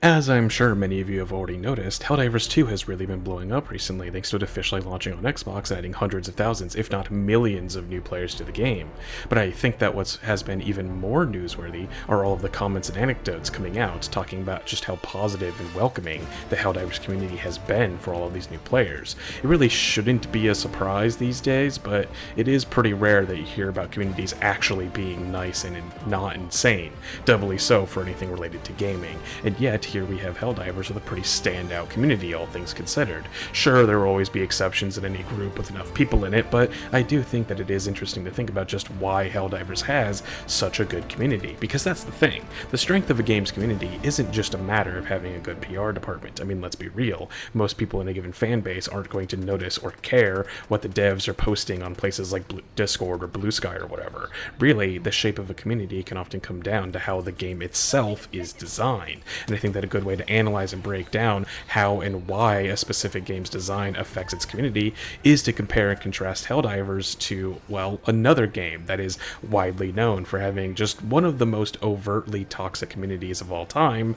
As I'm sure many of you have already noticed, Helldivers 2 has really been blowing up recently thanks to it officially launching on Xbox, adding hundreds of thousands, if not millions of new players to the game. But I think that what has been even more newsworthy are all of the comments and anecdotes coming out talking about just how positive and welcoming the Helldivers community has been for all of these new players. It really shouldn't be a surprise these days, but it is pretty rare that you hear about communities actually being nice and not insane, doubly so for anything related to gaming, and yet here we have Helldivers with a pretty standout community, all things considered. Sure, there will always be exceptions in any group with enough people in it, but I do think that it is interesting to think about just why Helldivers has such a good community, because that's the thing. The strength of a game's community isn't just a matter of having a good PR department. I mean, let's be real. Most people in a given fan base aren't going to notice or care what the devs are posting on places like Discord or Blue Sky or whatever. Really, the shape of a community can often come down to how the game itself is designed, and I think that a good way to analyze and break down how and why a specific game's design affects its community is to compare and contrast Helldivers to, well, another game that is widely known for having just one of the most overtly toxic communities of all time,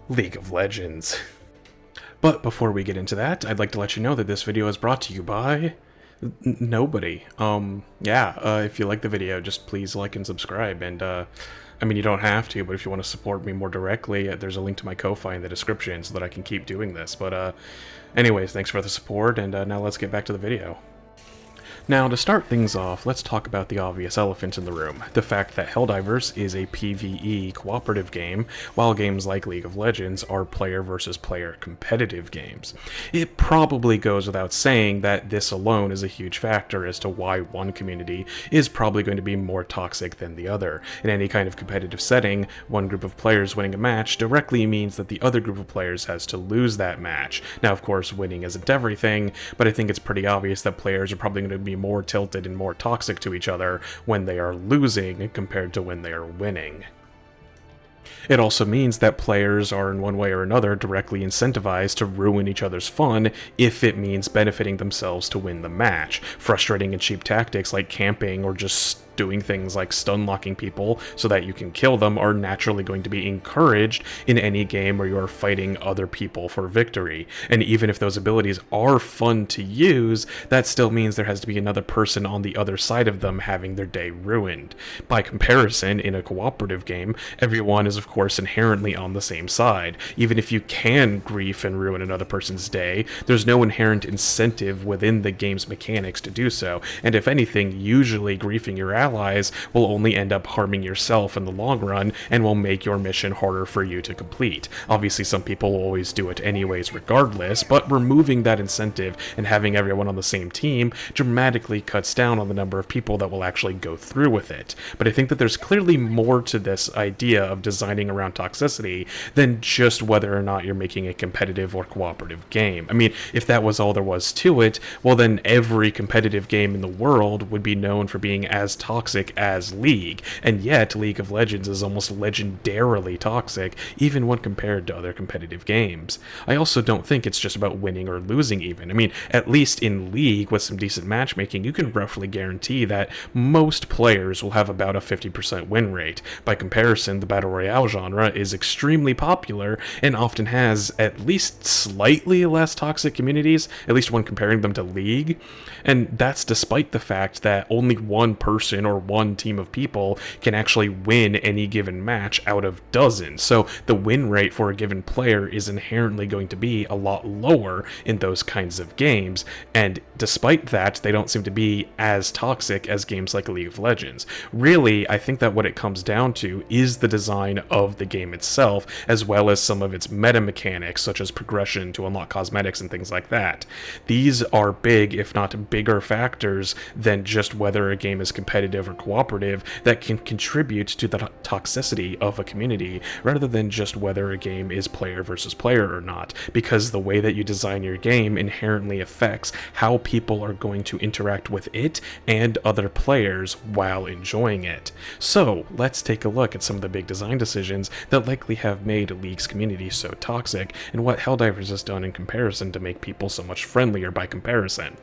League of Legends. But before we get into that, I'd like to let you know that this video is brought to you by nobody. If you like the video, just please like and subscribe, and I mean, you don't have to, but if you want to support me more directly, there's a link to my Ko-Fi in the description so that I can keep doing this. But anyways, thanks for the support, and now let's get back to the video. Now, to start things off, let's talk about the obvious elephant in the room, the fact that Helldivers is a PvE cooperative game, while games like League of Legends are player versus player competitive games. It probably goes without saying that this alone is a huge factor as to why one community is probably going to be more toxic than the other. In any kind of competitive setting, one group of players winning a match directly means that the other group of players has to lose that match. Now, of course, winning isn't everything, but I think it's pretty obvious that players are probably going to be more tilted and more toxic to each other when they are losing compared to when they are winning. It also means that players are in one way or another directly incentivized to ruin each other's fun if it means benefiting themselves to win the match. Frustrating and cheap tactics like camping or just doing things like stun locking people so that you can kill them are naturally going to be encouraged in any game where you're fighting other people for victory. And even if those abilities are fun to use, that still means there has to be another person on the other side of them having their day ruined. By comparison, in a cooperative game, everyone is of course inherently on the same side. Even if you can grief and ruin another person's day, there's no inherent incentive within the game's mechanics to do so, and if anything, usually griefing your allies will only end up harming yourself in the long run and will make your mission harder for you to complete. Obviously, some people will always do it anyways regardless, but removing that incentive and having everyone on the same team dramatically cuts down on the number of people that will actually go through with it. But I think that there's clearly more to this idea of designing around toxicity than just whether or not you're making a competitive or cooperative game. I mean, if that was all there was to it, well then every competitive game in the world would be known for being as toxic as League, and yet League of Legends is almost legendarily toxic, even when compared to other competitive games. I also don't think it's just about winning or losing even. I mean, at least in League, with some decent matchmaking, you can roughly guarantee that most players will have about a 50% win rate. By comparison, the Battle Royale genre is extremely popular and often has at least slightly less toxic communities, at least when comparing them to League, and that's despite the fact that only one person or one team of people can actually win any given match out of dozens. So the win rate for a given player is inherently going to be a lot lower in those kinds of games, and despite that, they don't seem to be as toxic as games like League of Legends. Really, I think that what it comes down to is the design of the game itself, as well as some of its meta mechanics, such as progression to unlock cosmetics and things like that. These are big, if not bigger factors than just whether a game is competitive or cooperative that can contribute to the toxicity of a community, rather than just whether a game is player versus player or not, because the way that you design your game inherently affects how people are going to interact with it and other players while enjoying it. So let's take a look at some of the big design decisions that likely have made League's community so toxic, and what Helldivers has done in comparison to make people so much friendlier by comparison.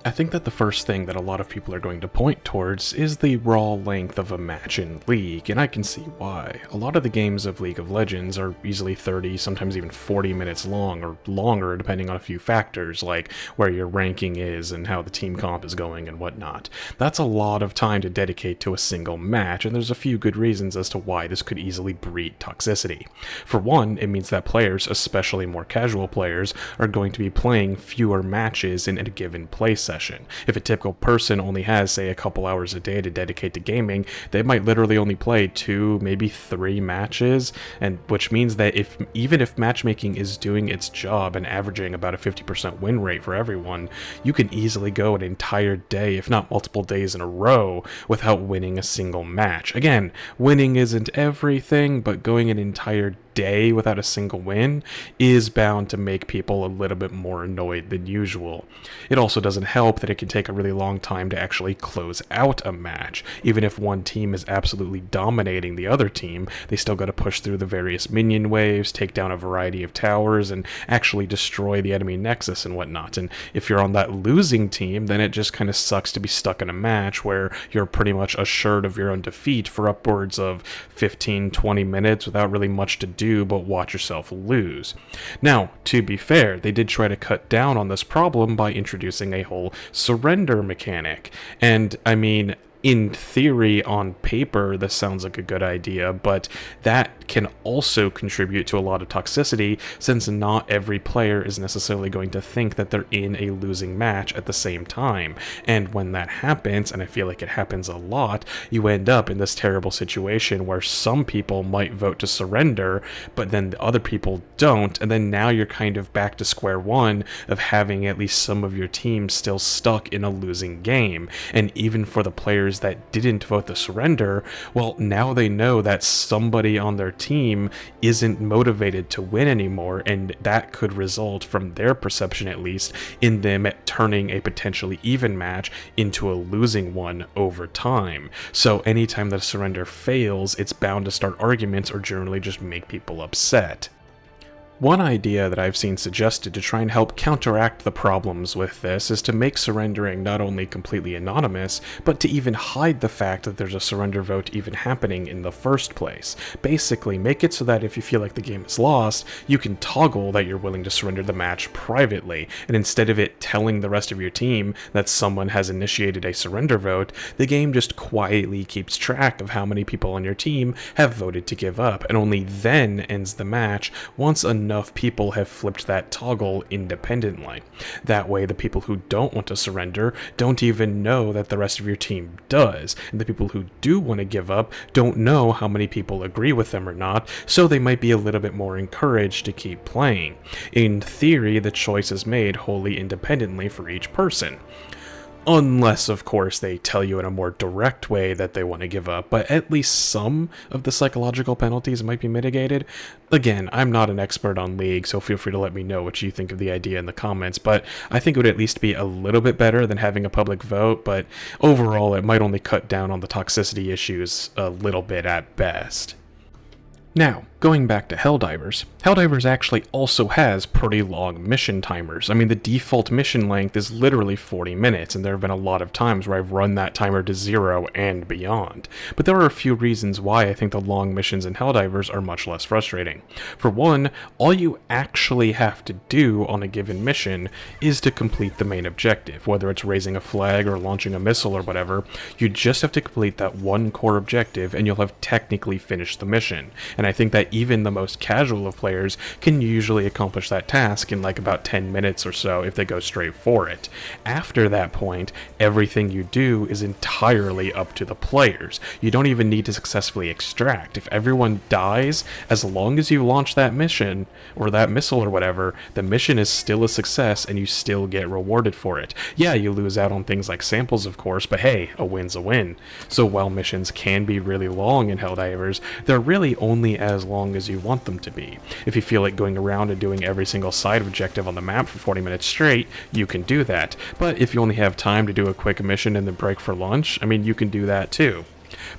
I think that the first thing that a lot of people are going to point towards is the raw length of a match in League, and I can see why. A lot of the games of League of Legends are easily 30, sometimes even 40 minutes long, or longer depending on a few factors, like where your ranking is and how the team comp is going and whatnot. That's a lot of time to dedicate to a single match, and there's a few good reasons as to why this could easily breed toxicity. For one, it means that players, especially more casual players, are going to be playing fewer matches in a given play session. If a typical person only has, say, a couple hours a day to dedicate to gaming, they might literally only play 2, maybe 3 matches, and which means that even if matchmaking is doing its job and averaging about a 50% win rate for everyone, you can easily go an entire day, if not multiple days in a row, without winning a single match. Again, winning isn't everything, but going an entire day without a single win is bound to make people a little bit more annoyed than usual. It also doesn't help that it can take a really long time to actually close out a match. Even if one team is absolutely dominating the other team, they still got to push through the various minion waves, take down a variety of towers, and actually destroy the enemy nexus and whatnot. And if you're on that losing team, then it just kind of sucks to be stuck in a match where you're pretty much assured of your own defeat for upwards of 15-20 minutes without really much to do but watch yourself lose. Now, to be fair, they did try to cut down on this problem by introducing a whole surrender mechanic. And I mean, in theory, on paper, this sounds like a good idea, but that can also contribute to a lot of toxicity, since not every player is necessarily going to think that they're in a losing match at the same time. And when that happens, and I feel like it happens a lot, you end up in this terrible situation where some people might vote to surrender, but then the other people don't, and then now you're kind of back to square one of having at least some of your team still stuck in a losing game. And even for the players that didn't vote to surrender, well, now they know that somebody on their team isn't motivated to win anymore, and that could result, from their perception at least, in them turning a potentially even match into a losing one over time. So anytime that a surrender fails, it's bound to start arguments or generally just make people upset. One idea that I've seen suggested to try and help counteract the problems with this is to make surrendering not only completely anonymous, but to even hide the fact that there's a surrender vote even happening in the first place. Basically, make it so that if you feel like the game is lost, you can toggle that you're willing to surrender the match privately, and instead of it telling the rest of your team that someone has initiated a surrender vote, the game just quietly keeps track of how many people on your team have voted to give up, and only then ends the match once enough people have flipped that toggle independently. That way, the people who don't want to surrender don't even know that the rest of your team does, and the people who do want to give up don't know how many people agree with them or not, so they might be a little bit more encouraged to keep playing. In theory, the choice is made wholly independently for each person. Unless, of course, they tell you in a more direct way that they want to give up, but at least some of the psychological penalties might be mitigated. Again, I'm not an expert on League, so feel free to let me know what you think of the idea in the comments, but I think it would at least be a little bit better than having a public vote, but overall it might only cut down on the toxicity issues a little bit at best. Now, going back to Helldivers, Helldivers actually also has pretty long mission timers. I mean, the default mission length is literally 40 minutes, and there have been a lot of times where I've run that timer to 0 and beyond. But there are a few reasons why I think the long missions in Helldivers are much less frustrating. For one, all you actually have to do on a given mission is to complete the main objective. Whether it's raising a flag or launching a missile or whatever, you just have to complete that one core objective and you'll have technically finished the mission. And I think that even the most casual of players can usually accomplish that task in like about 10 minutes or so if they go straight for it. After that point, everything you do is entirely up to the players. You don't even need to successfully extract. If everyone dies, as long as you launch that mission, or that missile or whatever, the mission is still a success and you still get rewarded for it. Yeah, you lose out on things like samples, of course, but hey, a win's a win. So while missions can be really long in Helldivers, they're really only as long as you want them to be. If you feel like going around and doing every single side objective on the map for 40 minutes straight, you can do that. But if you only have time to do a quick mission and then break for lunch, I mean, you can do that too.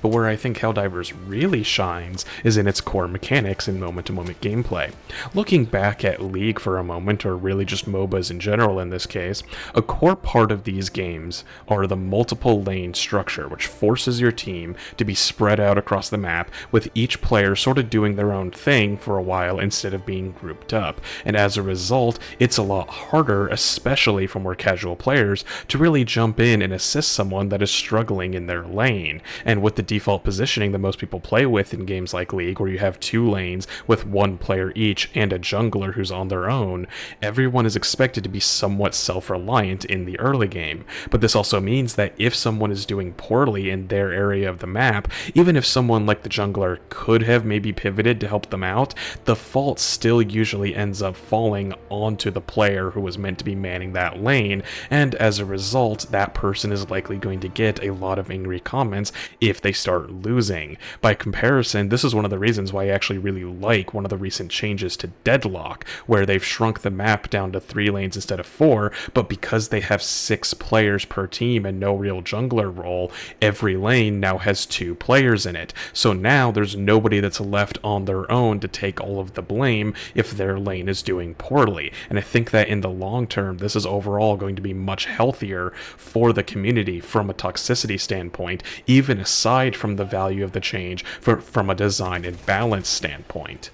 But where I think Helldivers really shines is in its core mechanics and moment-to-moment gameplay. Looking back at League for a moment, or really just MOBAs in general in this case, a core part of these games are the multiple lane structure, which forces your team to be spread out across the map, with each player sort of doing their own thing for a while instead of being grouped up. And as a result, it's a lot harder, especially for more casual players, to really jump in and assist someone that is struggling in their lane. And with the default positioning that most people play with in games like League, where you have 2 lanes with 1 player each and a jungler who's on their own, everyone is expected to be somewhat self-reliant in the early game. But this also means that if someone is doing poorly in their area of the map, even if someone like the jungler could have maybe pivoted to help them out, the fault still usually ends up falling onto the player who was meant to be manning that lane, and as a result, that person is likely going to get a lot of angry comments if they start losing. By comparison, this is one of the reasons why I actually really like one of the recent changes to Deadlock, where they've shrunk the map down to 3 lanes instead of 4, but because they have 6 players per team and no real jungler role, every lane now has 2 players in it. So now there's nobody that's left on their own to take all of the blame if their lane is doing poorly. And I think that in the long term, this is overall going to be much healthier for the community from a toxicity standpoint, even aside from the value of the change from a design and balance standpoint.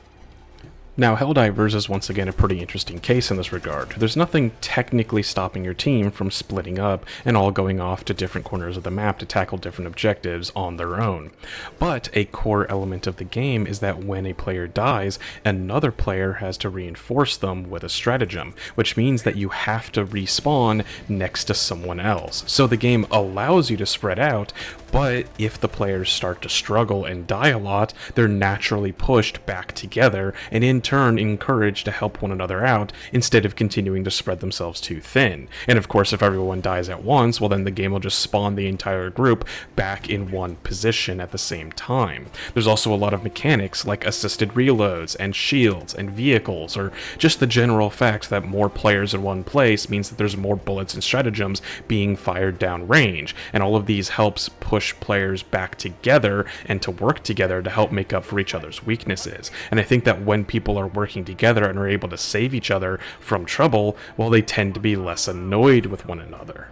Now, Helldivers is once again a pretty interesting case in this regard. There's nothing technically stopping your team from splitting up and all going off to different corners of the map to tackle different objectives on their own. But a core element of the game is that when a player dies, another player has to reinforce them with a stratagem, which means that you have to respawn next to someone else. So the game allows you to spread out, but if the players start to struggle and die a lot, they're naturally pushed back together and in turn encouraged to help one another out instead of continuing to spread themselves too thin. And of course, if everyone dies at once, well then the game will just spawn the entire group back in one position at the same time. There's also a lot of mechanics like assisted reloads and shields and vehicles, or just the general fact that more players in one place means that there's more bullets and stratagems being fired down range, and all of these helps push players back together and to work together to help make up for each other's weaknesses. And I think that when people are working together and are able to save each other from trouble, well, they tend to be less annoyed with one another.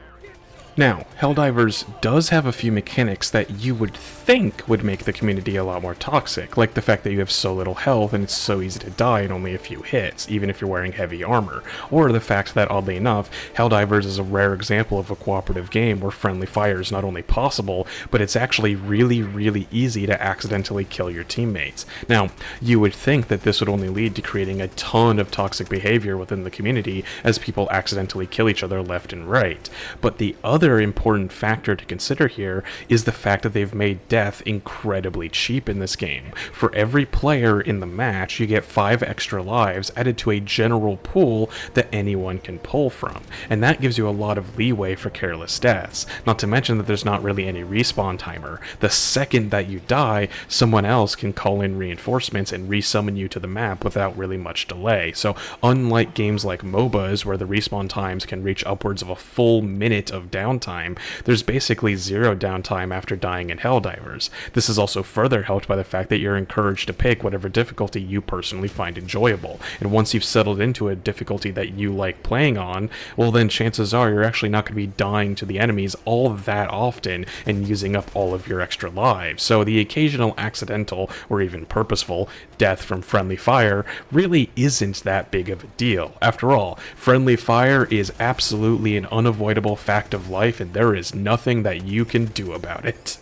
Now, Helldivers does have a few mechanics that you would think would make the community a lot more toxic, like the fact that you have so little health and it's so easy to die in only a few hits, even if you're wearing heavy armor, or the fact that, oddly enough, Helldivers is a rare example of a cooperative game where friendly fire is not only possible, but it's actually really easy to accidentally kill your teammates. Now, you would think that this would only lead to creating a ton of toxic behavior within the community as people accidentally kill each other left and right, but the other important factor to consider here is the fact that they've made death incredibly cheap in this game. For every player in the match, you get 5 extra lives added to a general pool that anyone can pull from, and that gives you a lot of leeway for careless deaths. Not to mention that there's not really any respawn timer. The second that you die, someone else can call in reinforcements and resummon you to the map without really much delay. So unlike games like MOBAs where the respawn times can reach upwards of a full minute of downtime, there's basically 0 downtime after dying in Helldivers. This is also further helped by the fact that you're encouraged to pick whatever difficulty you personally find enjoyable, and once you've settled into a difficulty that you like playing on, well then chances are you're actually not going to be dying to the enemies all that often and using up all of your extra lives. So the occasional accidental, or even purposeful, death from friendly fire really isn't that big of a deal. After all, friendly fire is absolutely an unavoidable fact of life, and there is nothing that you can do about it.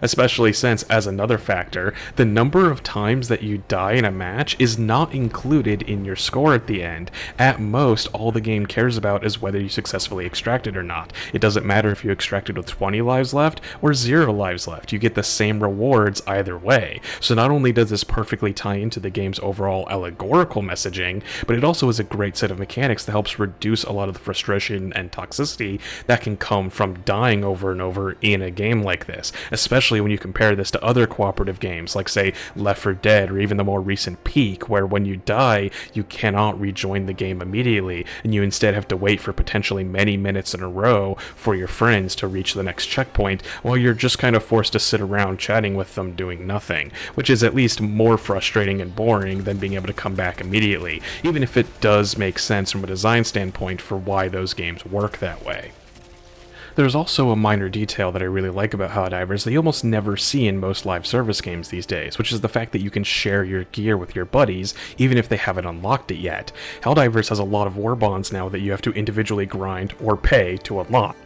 Especially since, as another factor, the number of times that you die in a match is not included in your score at the end. At most, all the game cares about is whether you successfully extracted or not. It doesn't matter if you extracted with 20 lives left or 0 lives left. You get the same rewards either way. So not only does this perfectly tie into the game's overall allegorical messaging, but it also is a great set of mechanics that helps reduce a lot of the frustration and toxicity that can come from dying over and over in a game like this, especially especially when you compare this to other cooperative games like, say, Left 4 Dead or even the more recent Peak, where when you die, you cannot rejoin the game immediately, and you instead have to wait for potentially many minutes in a row for your friends to reach the next checkpoint, while you're just kind of forced to sit around chatting with them doing nothing, which is at least more frustrating and boring than being able to come back immediately, even if it does make sense from a design standpoint for why those games work that way. There's also a minor detail that I really like about Helldivers that you almost never see in most live service games these days, which is the fact that you can share your gear with your buddies, even if they haven't unlocked it yet. Helldivers has a lot of war bonds now that you have to individually grind or pay to unlock.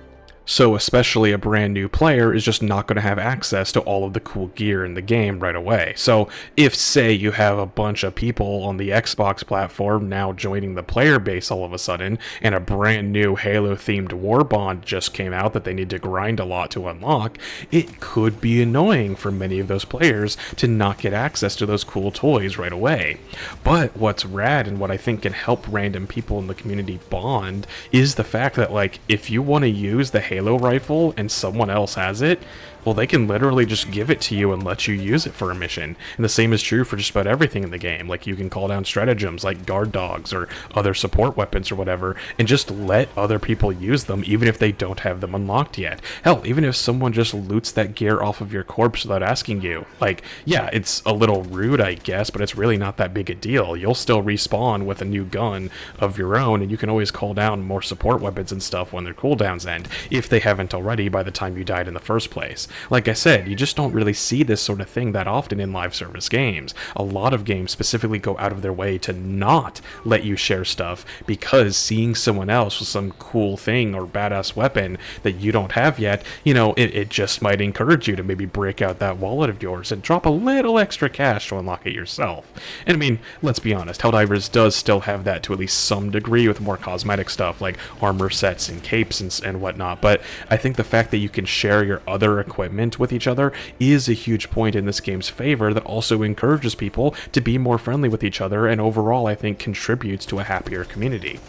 So especially a brand new player is just not going to have access to all of the cool gear in the game right away. So if, say, you have a bunch of people on the Xbox platform now joining the player base all of a sudden, and a brand new Halo-themed war bond just came out that they need to grind a lot to unlock, it could be annoying for many of those players to not get access to those cool toys right away. But what's rad and what I think can help random people in the community bond is the fact that, like, if you want to use the Halo rifle and someone else has it, well, they can literally just give it to you and let you use it for a mission. And the same is true for just about everything in the game. Like, you can call down stratagems like guard dogs or other support weapons or whatever, and just let other people use them even if they don't have them unlocked yet. Hell, even if someone just loots that gear off of your corpse without asking you. Like, yeah, it's a little rude, I guess, but it's really not that big a deal. You'll still respawn with a new gun of your own, and you can always call down more support weapons and stuff when their cooldowns end, if they haven't already by the time you died in the first place. Like I said, you just don't really see this sort of thing that often in live service games. A lot of games specifically go out of their way to not let you share stuff because seeing someone else with some cool thing or badass weapon that you don't have yet, you know, it just might encourage you to maybe break out that wallet of yours and drop a little extra cash to unlock it yourself. And I mean, let's be honest, Helldivers does still have that to at least some degree with more cosmetic stuff like armor sets and capes and whatnot, but I think the fact that you can share your other equipment with each other is a huge point in this game's favor that also encourages people to be more friendly with each other and overall, I think, contributes to a happier community.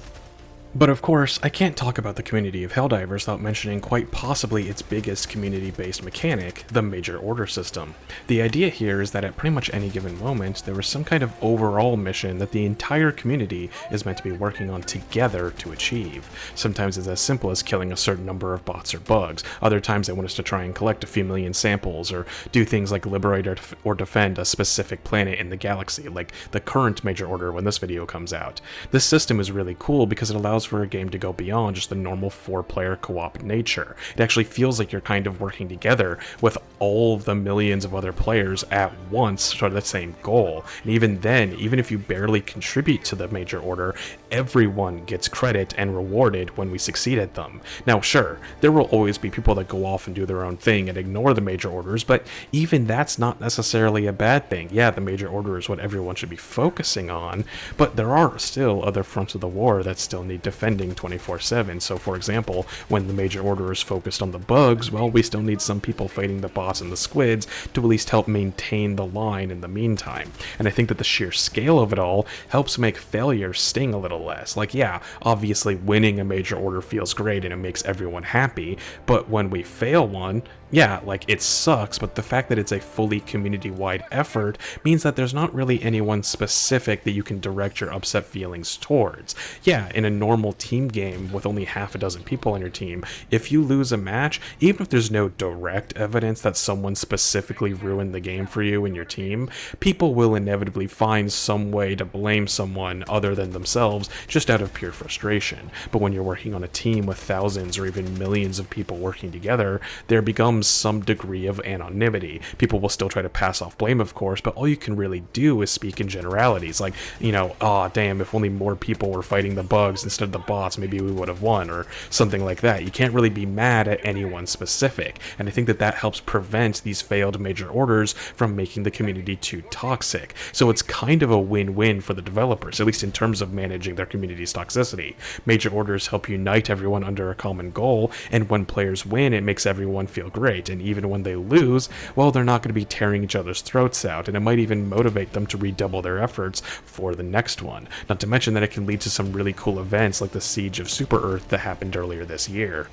But of course, I can't talk about the community of Helldivers without mentioning quite possibly its biggest community-based mechanic, the Major Order system. The idea here is that at pretty much any given moment, there is some kind of overall mission that the entire community is meant to be working on together to achieve. Sometimes it's as simple as killing a certain number of bots or bugs, other times they want us to try and collect a few million samples, or do things like liberate or defend a specific planet in the galaxy, like the current Major Order when this video comes out. This system is really cool because it allows for a game to go beyond just the normal 4-player co-op nature. It actually feels like you're kind of working together with all of the millions of other players at once toward the same goal. And even then, even if you barely contribute to the Major Order, everyone gets credit and rewarded when we succeed at them. Now sure, there will always be people that go off and do their own thing and ignore the Major Orders, but even that's not necessarily a bad thing. Yeah, the Major Order is what everyone should be focusing on, but there are still other fronts of the war that still need defending 24/7. So for example, when the Major Order is focused on the bugs, well, we still need some people fighting the boss and the squids to at least help maintain the line in the meantime. And I think that the sheer scale of it all helps make failure sting a little less. Like, yeah, obviously winning a Major Order feels great and it makes everyone happy, but when we fail one, yeah, like, it sucks, but the fact that it's a fully community-wide effort means that there's not really anyone specific that you can direct your upset feelings towards. Yeah, in a normal team game with only half a dozen people on your team, if you lose a match, even if there's no direct evidence that someone specifically ruined the game for you and your team, people will inevitably find some way to blame someone other than themselves just out of pure frustration. But when you're working on a team with thousands or even millions of people working together, there becomes some degree of anonymity. People will still try to pass off blame, of course, but all you can really do is speak in generalities, like, you know, aw, damn, if only more people were fighting the bugs instead of the bots, maybe we would have won, or something like that. You can't really be mad at anyone specific, and I think that that helps prevent these failed Major Orders from making the community too toxic. So it's kind of a win-win for the developers, at least in terms of managing their community's toxicity. Major Orders help unite everyone under a common goal, and when players win, it makes everyone feel great. And even when they lose, well, they're not going to be tearing each other's throats out, and it might even motivate them to redouble their efforts for the next one. Not to mention that it can lead to some really cool events like the Siege of Super Earth that happened earlier this year.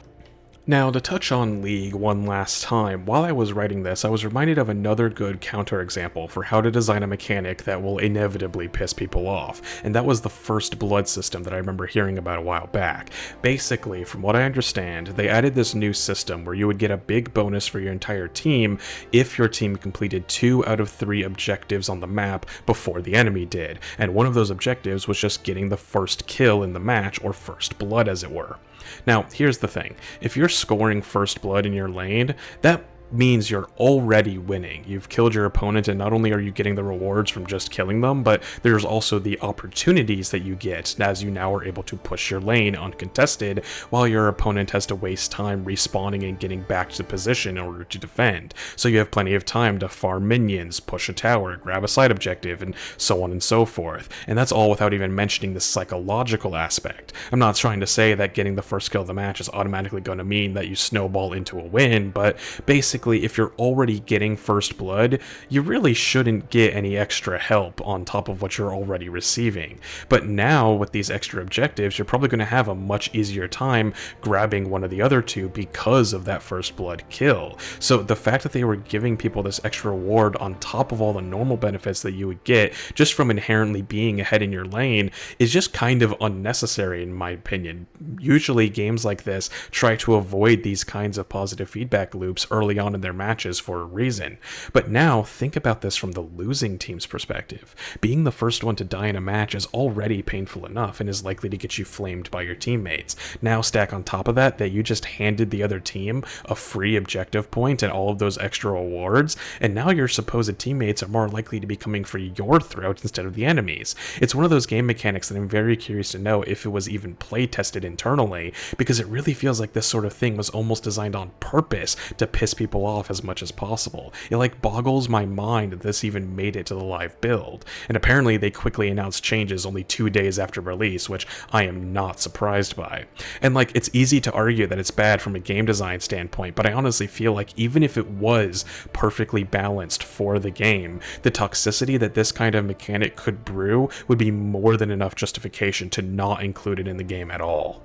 Now, to touch on League one last time, while I was writing this, I was reminded of another good counterexample for how to design a mechanic that will inevitably piss people off, and that was the First Blood system that I remember hearing about a while back. Basically, from what I understand, they added this new system where you would get a big bonus for your entire team if your team completed 2 out of 3 objectives on the map before the enemy did, and one of those objectives was just getting the first kill in the match, or First Blood as it were. Now, here's the thing. If you're scoring First Blood in your lane, that means you're already winning. You've killed your opponent, and not only are you getting the rewards from just killing them, but there's also the opportunities that you get as you now are able to push your lane uncontested while your opponent has to waste time respawning and getting back to position in order to defend. So you have plenty of time to farm minions, push a tower, grab a side objective, and so on and so forth. And that's all without even mentioning the psychological aspect. I'm not trying to say that getting the first kill of the match is automatically going to mean that you snowball into a win, but basically, if you're already getting First Blood, you really shouldn't get any extra help on top of what you're already receiving. But now, with these extra objectives, you're probably going to have a much easier time grabbing one of the other two because of that First Blood kill. So the fact that they were giving people this extra reward on top of all the normal benefits that you would get just from inherently being ahead in your lane is just kind of unnecessary in my opinion. Usually games like this try to avoid these kinds of positive feedback loops early on in their matches for a reason. But now, think about this from the losing team's perspective. Being the first one to die in a match is already painful enough and is likely to get you flamed by your teammates. Now stack on top of that you just handed the other team a free objective point and all of those extra rewards, and now your supposed teammates are more likely to be coming for your throat instead of the enemy's. It's one of those game mechanics that I'm very curious to know if it was even play tested internally, because it really feels like this sort of thing was almost designed on purpose to piss people off as much as possible. It boggles my mind that this even made it to the live build. And apparently they quickly announced changes only 2 days after release, which I am not surprised by. And it's easy to argue that it's bad from a game design standpoint, but I honestly feel like even if it was perfectly balanced for the game, the toxicity that this kind of mechanic could brew would be more than enough justification to not include it in the game at all.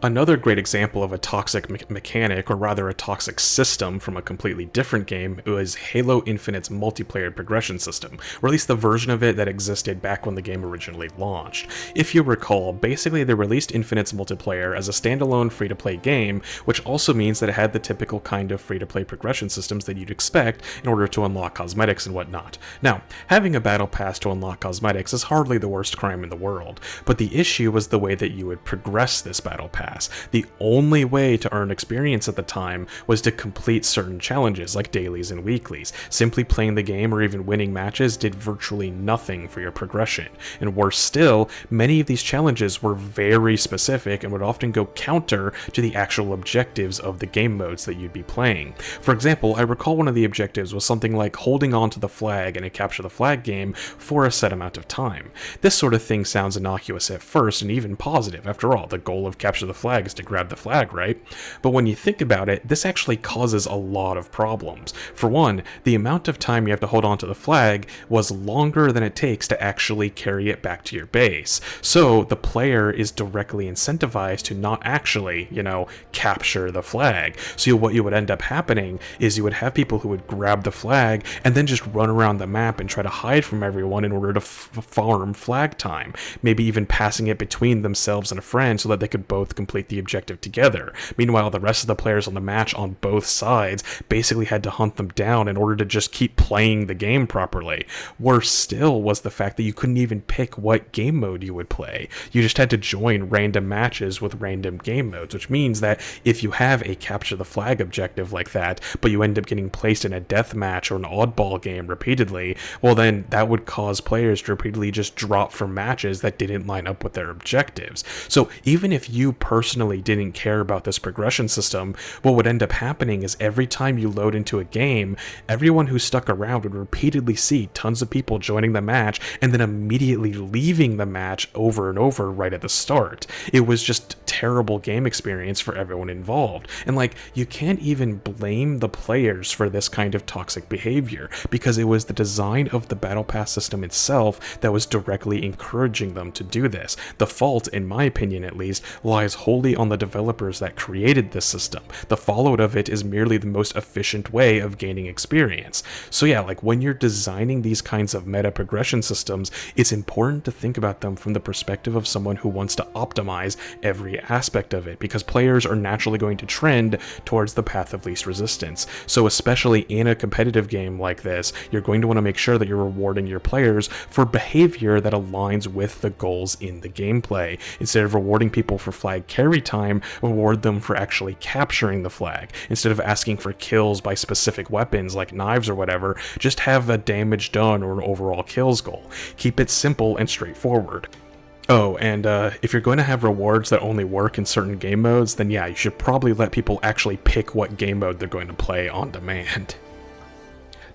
Another great example of a toxic mechanic, or rather a toxic system from a completely different game, was Halo Infinite's multiplayer progression system, or at least the version of it that existed back when the game originally launched. If you recall, basically they released Infinite's multiplayer as a standalone free-to-play game, which also means that it had the typical kind of free-to-play progression systems that you'd expect in order to unlock cosmetics and whatnot. Now, having a battle pass to unlock cosmetics is hardly the worst crime in the world, but the issue was the way that you would progress this battle pass. The only way to earn experience at the time was to complete certain challenges like dailies and weeklies. Simply playing the game or even winning matches did virtually nothing for your progression. And worse still, many of these challenges were very specific and would often go counter to the actual objectives of the game modes that you'd be playing. For example, I recall one of the objectives was something like holding on to the flag in a capture the flag game for a set amount of time. This sort of thing sounds innocuous at first and even positive. After all, the goal of capture the flag is to grab the flag, right? But when you think about it, this actually causes a lot of problems. For one, the amount of time you have to hold on to the flag was longer than it takes to actually carry it back to your base. So the player is directly incentivized to not actually, capture the flag. So what you would end up happening is you would have people who would grab the flag and then just run around the map and try to hide from everyone in order to farm flag time, maybe even passing it between themselves and a friend so that they could both complete the objective together. Meanwhile, the rest of the players on the match on both sides basically had to hunt them down in order to just keep playing the game properly. Worse still was the fact that you couldn't even pick what game mode you would play. You just had to join random matches with random game modes, which means that if you have a capture the flag objective like that, but you end up getting placed in a death match or an oddball game repeatedly, well then that would cause players to repeatedly just drop from matches that didn't line up with their objectives. So even if you personally didn't care about this progression system, what would end up happening is every time you load into a game, everyone who stuck around would repeatedly see tons of people joining the match and then immediately leaving the match over and over right at the start. It was just terrible game experience for everyone involved. And like, you can't even blame the players for this kind of toxic behavior, because it was the design of the battle pass system itself that was directly encouraging them to do this. The fault, in my opinion at least, lies wholly on the developers that created this system. The fallout of it is merely the most efficient way of gaining experience. So yeah, like when you're designing these kinds of meta progression systems, it's important to think about them from the perspective of someone who wants to optimize every aspect of it, because players are naturally going to trend towards the path of least resistance. So especially in a competitive game like this, you're going to want to make sure that you're rewarding your players for behavior that aligns with the goals in the gameplay. Instead of rewarding people for flag carry time, reward them for actually capturing the flag. Instead of asking for kills by specific weapons like knives or whatever, just have a damage done or an overall kills goal. Keep it simple and straightforward. Oh, and if you're going to have rewards that only work in certain game modes, then yeah, you should probably let people actually pick what game mode they're going to play on demand.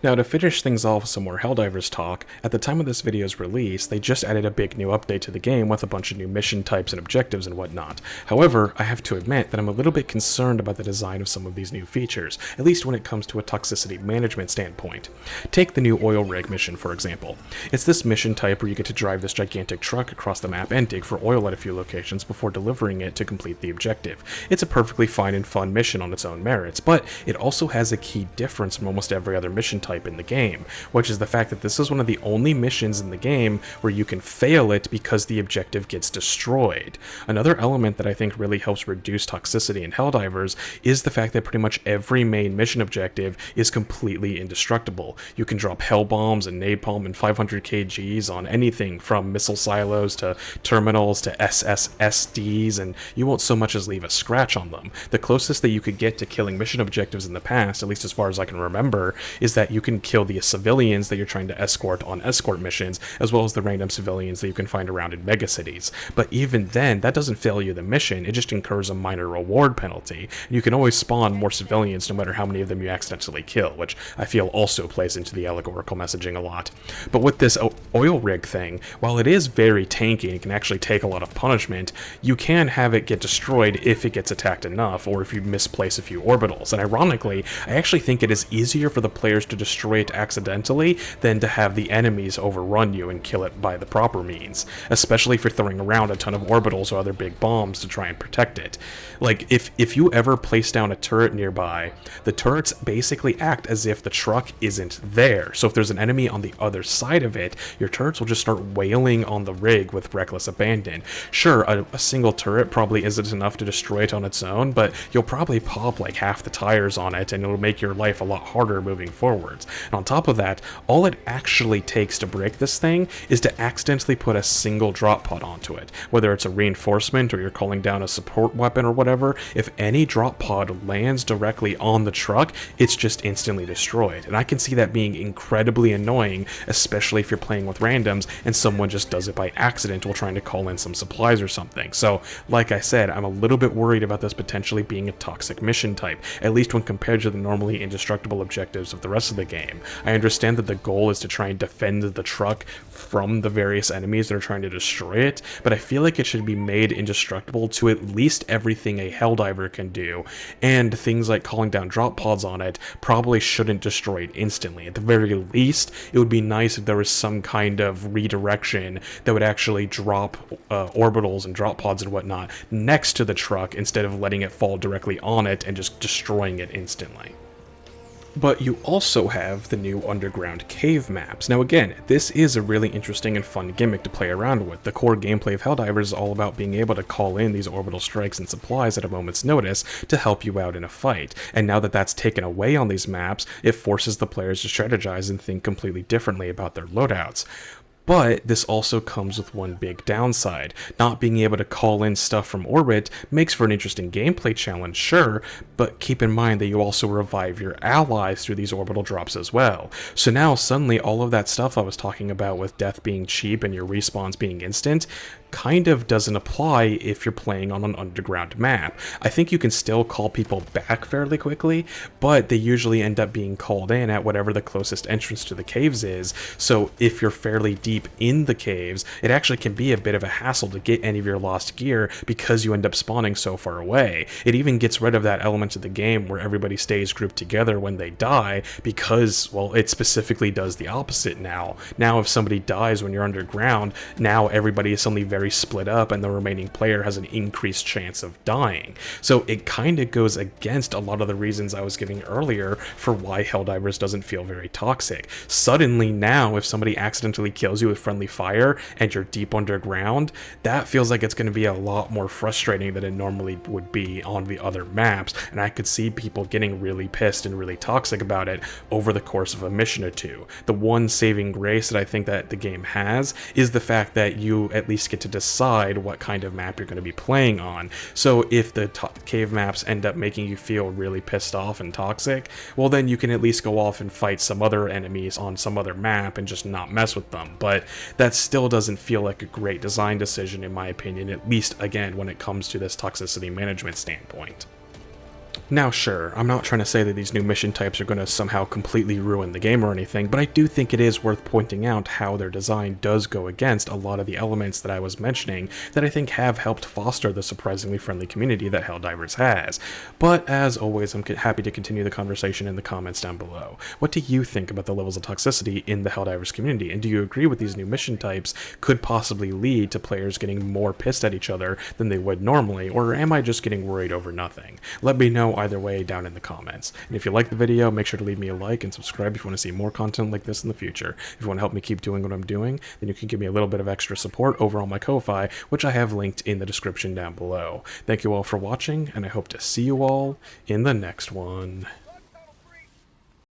Now, to finish things off with some more Helldivers talk, at the time of this video's release, they just added a big new update to the game with a bunch of new mission types and objectives and whatnot. However, I have to admit that I'm a little bit concerned about the design of some of these new features, at least when it comes to a toxicity management standpoint. Take the new oil rig mission, for example. It's this mission type where you get to drive this gigantic truck across the map and dig for oil at a few locations before delivering it to complete the objective. It's a perfectly fine and fun mission on its own merits, but it also has a key difference from almost every other mission type in the game, which is the fact that this is one of the only missions in the game where you can fail it because the objective gets destroyed. Another element that I think really helps reduce toxicity in Helldivers is the fact that pretty much every main mission objective is completely indestructible. You can drop hell bombs and napalm and 500 kgs on anything from missile silos to terminals to SSSDs, and you won't so much as leave a scratch on them. The closest that you could get to killing mission objectives in the past, at least as far as I can remember, is that you can kill the civilians that you're trying to escort on escort missions, as well as the random civilians that you can find around in megacities. But even then, that doesn't fail you the mission, it just incurs a minor reward penalty. You can always spawn more civilians no matter how many of them you accidentally kill, which I feel also plays into the allegorical messaging a lot. But with this oil rig thing, while it is very tanky and can actually take a lot of punishment, you can have it get destroyed if it gets attacked enough, or if you misplace a few orbitals. And ironically, I actually think it is easier for the players to destroy it accidentally than to have the enemies overrun you and kill it by the proper means, especially if you're throwing around a ton of orbitals or other big bombs to try and protect it. Like, if you ever place down a turret nearby, the turrets basically act as if the truck isn't there. So if there's an enemy on the other side of it, your turrets will just start wailing on the rig with reckless abandon. Sure, a single turret probably isn't enough to destroy it on its own, but you'll probably pop like half the tires on it, and it'll make your life a lot harder moving forwards. And on top of that, all it actually takes to break this thing is to accidentally put a single drop pod onto it. Whether it's a reinforcement or you're calling down a support weapon or whatever, if any drop pod lands directly on the truck, it's just instantly destroyed. And I can see that being incredibly annoying, especially if you're playing with randoms and someone just does it by accident while trying to call in some supplies or something. So, like I said, I'm a little bit worried about this potentially being a toxic mission type, at least when compared to the normally indestructible objectives of the rest of the game. I understand that the goal is to try and defend the truck from the various enemies that are trying to destroy it, but I feel like it should be made indestructible to at least everything a Helldiver can do, and things like calling down drop pods on it probably shouldn't destroy it instantly. At the very least, it would be nice if there was some kind of redirection that would actually drop orbitals and drop pods and whatnot next to the truck instead of letting it fall directly on it and just destroying it instantly. But you also have the new underground cave maps. Now again, this is a really interesting and fun gimmick to play around with. The core gameplay of Helldivers is all about being able to call in these orbital strikes and supplies at a moment's notice to help you out in a fight. And now that that's taken away on these maps, it forces the players to strategize and think completely differently about their loadouts. But this also comes with one big downside. Not being able to call in stuff from orbit makes for an interesting gameplay challenge, sure, but keep in mind that you also revive your allies through these orbital drops as well. So now suddenly all of that stuff I was talking about with death being cheap and your respawns being instant kind of doesn't apply if you're playing on an underground map. I think you can still call people back fairly quickly, but they usually end up being called in at whatever the closest entrance to the caves is, so if you're fairly deep deep in the caves, it actually can be a bit of a hassle to get any of your lost gear because you end up spawning so far away. It even gets rid of that element of the game where everybody stays grouped together when they die because, well, it specifically does the opposite now. Now if somebody dies when you're underground, now everybody is suddenly very split up and the remaining player has an increased chance of dying. So it kind of goes against a lot of the reasons I was giving earlier for why Helldivers doesn't feel very toxic. Suddenly now, if somebody accidentally kills you with friendly fire and you're deep underground, that feels like it's going to be a lot more frustrating than it normally would be on the other maps, and I could see people getting really pissed and really toxic about it over the course of a mission or two. The one saving grace that I think that the game has is the fact that you at least get to decide what kind of map you're going to be playing on. So if the cave maps end up making you feel really pissed off and toxic, well then you can at least go off and fight some other enemies on some other map and just not mess with them. But that still doesn't feel like a great design decision in my opinion, at least again when it comes to this toxicity management standpoint. Now sure, I'm not trying to say that these new mission types are going to somehow completely ruin the game or anything, but I do think it is worth pointing out how their design does go against a lot of the elements that I was mentioning that I think have helped foster the surprisingly friendly community that Helldivers has. But as always, I'm happy to continue the conversation in the comments down below. What do you think about the levels of toxicity in the Helldivers community, and do you agree with these new mission types could possibly lead to players getting more pissed at each other than they would normally, or am I just getting worried over nothing? Let me know either way down in the comments. And if you like the video, make sure to leave me a like and subscribe if you want to see more content like this in the future. If you want to help me keep doing what I'm doing, then you can give me a little bit of extra support over on my Ko-Fi, which I have linked in the description down below. Thank you all for watching, and I hope to see you all in the next one.